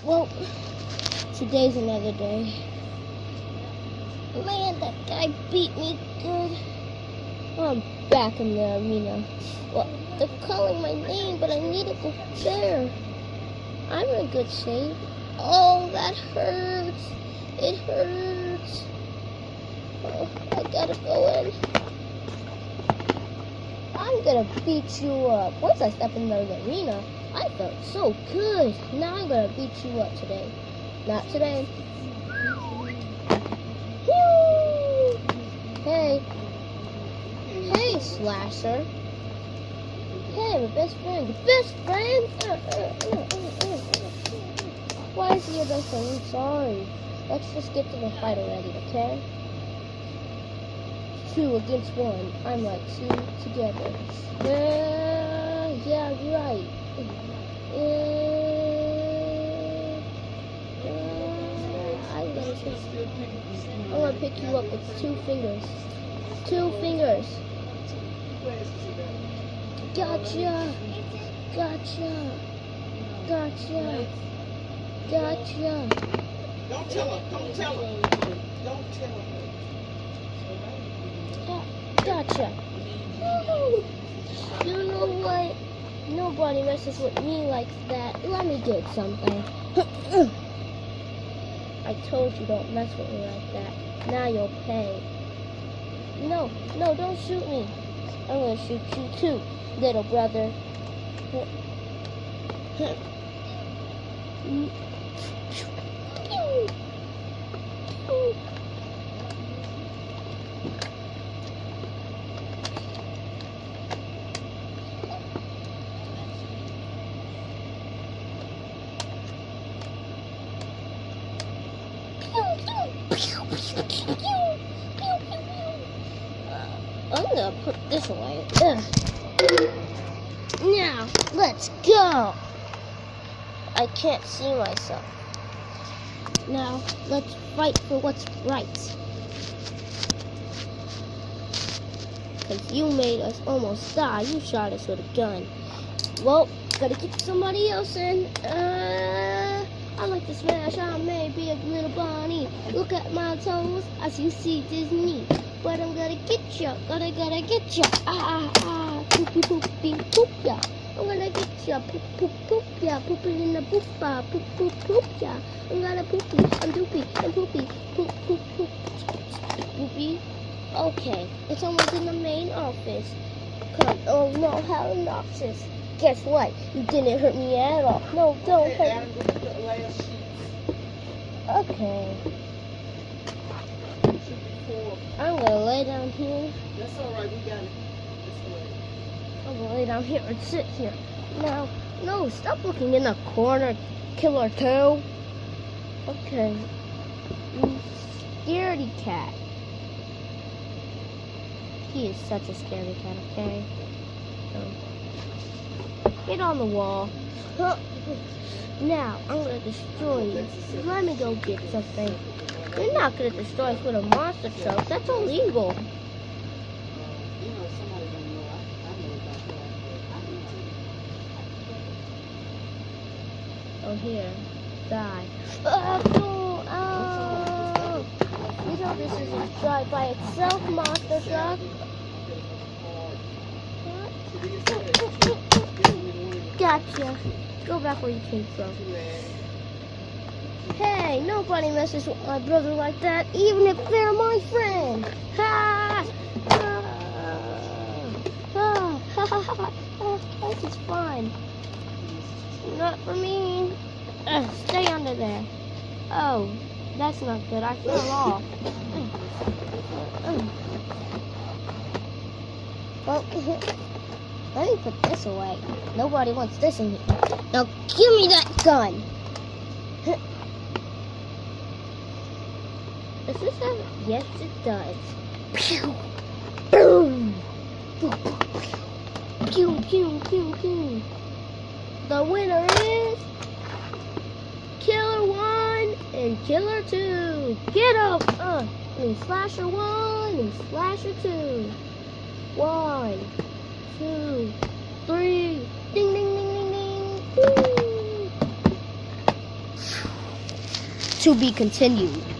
Well, today's another day. Man, that guy beat me good. I'm back in the arena. Well, they're calling my name, but I need to go there. I'm in good shape. Oh, that hurts. It hurts. Oh, I gotta go in. I'm gonna beat you up. Once I step in the arena, I felt so good. Now I'm gonna beat you up today. Not today. Woo! Hey. Hey, Slasher. Hey, my best friend. Your best friend? Why is he your best friend? I'm sorry. Let's just get to the fight already, okay? 2 against 1. I'm like 2 together. Yeah, right. I'm gonna pick you up with 2 fingers. 2 fingers. Gotcha. Gotcha. Gotcha. Gotcha. Don't tell him. Don't tell him. Don't tell him. Gotcha. Woo. You know what? Nobody messes with me like that. Let me get something. I told you don't mess with me like that. Now you'll pay. No, don't shoot me. I'm gonna shoot you too, little brother. I'm gonna put this away. Now, let's go. I can't see myself. Now, let's fight for what's right. Because you made us almost die. You shot us with a gun. Well, gotta get somebody else in. I like to smash. I may be a little bunny. Look at my toes as you see Disney. But I'm gonna get ya. Gotta get ya. Poopy, poopy, poop ya. I'm gonna get ya. Poop, poop, poop ya. Pooping in the poopa. Poop, poop, poop ya. I'm gonna poopy. I'm doopy. I'm poopy. Poop, poop, poop. Poopy. Okay, it's almost in the main office. Come, oh no, how obnoxious. Guess what? You didn't hurt me at all. No, don't hurt me. Okay. I'm gonna lay down here. That's alright, we got it. I'm gonna lay down here and sit here. Now, no, stop looking in the corner, Killer 2. Okay. You scaredy cat. He is such a scaredy cat, okay? So, get on the wall. Now, I'm gonna destroy you. Let me go get something. You're not gonna destroy us with a monster truck. That's illegal. Oh, here. Die. Oh. You know this is a drive by itself, monster truck. Gotcha. Go back where you came from. Hey, nobody messes with my brother like that, even if they're my friend. Ha! This is fine. Not for me. Stay under there. Oh, that's not good. I fell off. Well, let me put this away. Nobody wants this in here. Now give me that gun. Does this have? Yes, it does. Pew! Boom! Pew, pew, pew, pew. The winner is Killer 1 and Killer 2. Get up! And Slasher 1 and Slasher 2. 1, 2, 3. Ding, ding, ding, ding, ding. Woo! To be continued.